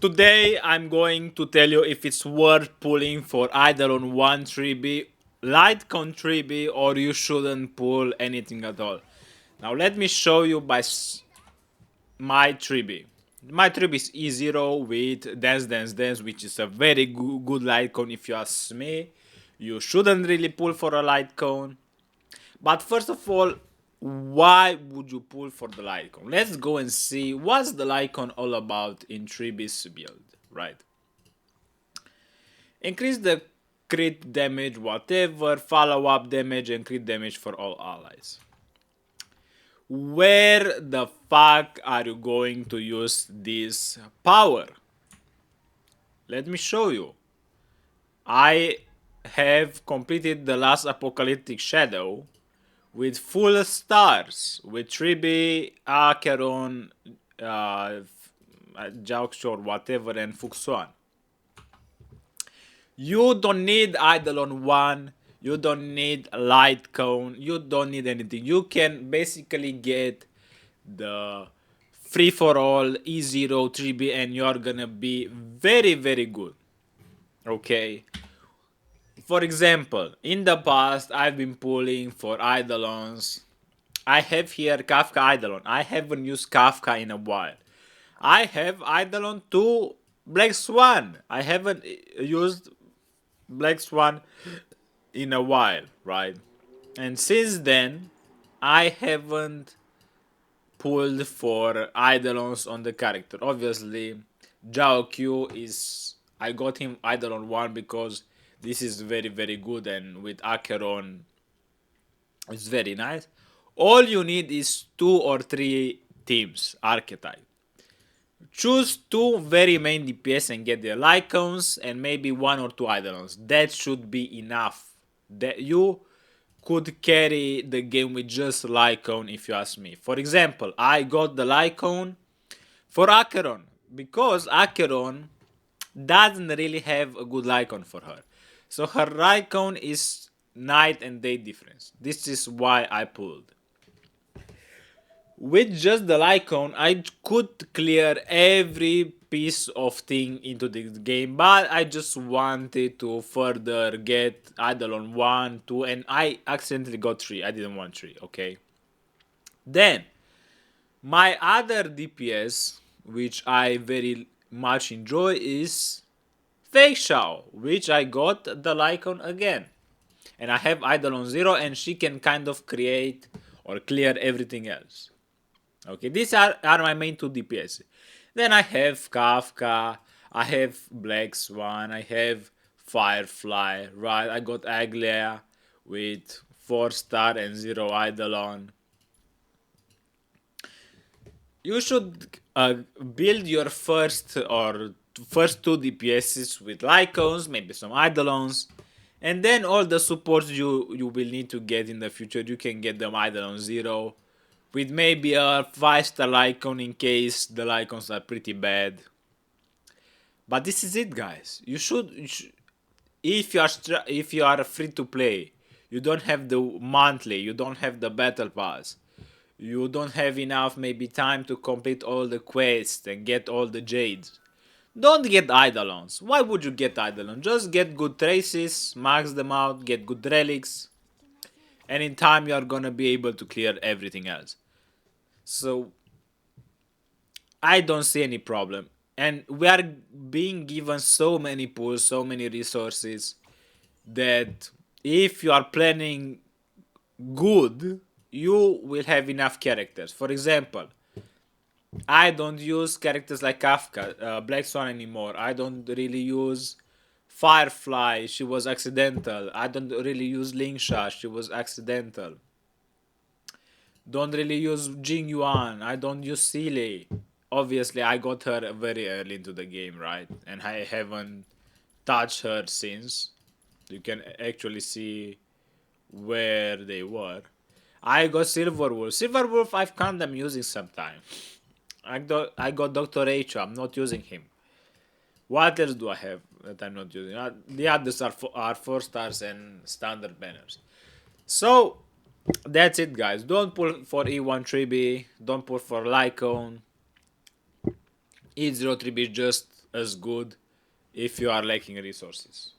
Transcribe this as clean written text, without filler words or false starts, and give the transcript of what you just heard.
Today I'm going to tell you if it's worth pulling for Eidolon 1 Tribbie, Litecoin Tribbie, or you shouldn't pull anything at all. Now let me show you my Tribbie. My Tribbie is E0 with Dance Dance Dance, which is a very good Litecoin if you ask me. You shouldn't really pull for a Litecoin. But first of all, why would you pull for the Lycon? Let's go and see what's the Lycon all about in Tribbie's build, right? Increase the crit damage, whatever, follow-up damage and crit damage for all allies. Where the fuck are you going to use this power? Let me show you. I have completed the last Apocalyptic Shadow with full stars, with Tribbie, Acheron, Jauxor, whatever, and Fuxuan. You don't need Eidolon 1, you don't need Light Cone, you don't need anything. You can basically get the free for all E0 Tribbie and you're gonna be very, very good. Okay. For example, in the past, I've been pulling for Eidelons. I have here Kafka Eidolon. I haven't used Kafka in a while. I have Eidolon 2 Black Swan. I haven't used Black Swan in a while, right? And since then, I haven't pulled for Eidolons on the character. Obviously, Zhao Q is... I got him Eidolon 1 because this is very, very good, and with Acheron, it's very nice. All you need is 2 or 3 teams, archetype. Choose 2 very main DPS and get their Lycons and maybe 1 or 2 Eidolons. That should be enough. That you could carry the game with just Lycon if you ask me. For example, I got the Lycon for Acheron because Acheron doesn't really have a good Lycon for her. So her Lycon is night and day difference. This is why I pulled. With just the Lycon, I could clear every piece of thing into the game, but I just wanted to further get Eidolon 1, 2, and I accidentally got 3. I didn't want 3, okay? Then, my other DPS, which I very much enjoy, is Fake Shao, which I got the Lycon again. And I have Eidolon 0 and she can kind of create or clear everything else. Okay, these are my main 2 DPS. Then I have Kafka, I have Black Swan, I have Firefly, right? I got Aglia with 4 star and 0 Eidolon. You should build your first 2 DPSs with Lycons, maybe some Eidolons, and then all the supports you will need to get in the future, you can get them Eidolon 0, with maybe a 5-star Lycon in case the Lycons are pretty bad. But this is it, guys. You should if you are free to play, you don't have the monthly, you don't have the battle pass, you don't have enough maybe time to complete all the quests and get all the jades. Don't get Eidolons. Why would you get Eidolons? Just get good traces, max them out, get good relics, and in time you are gonna be able to clear everything else. So I don't see any problem. And we are being given so many pools, so many resources that if you are planning good, you will have enough characters. For example, I don't use characters like Kafka, Black Swan anymore. I don't really use Firefly, she was accidental. I don't really use Lingsha, she was accidental. Don't really use Jing Yuan. I don't use Seeley. Obviously, I got her very early into the game, right? And I haven't touched her since. You can actually see where they were. I got Silverwolf. Silverwolf, I've kind of using sometime. I got Dr. H. I'm not using him. What else do I have that I'm not using? The others are 4 stars and standard banners. So, that's it, guys. Don't pull for E1 Tribbie. Don't pull for Lycon. E0 Tribbie is just as good if you are lacking resources.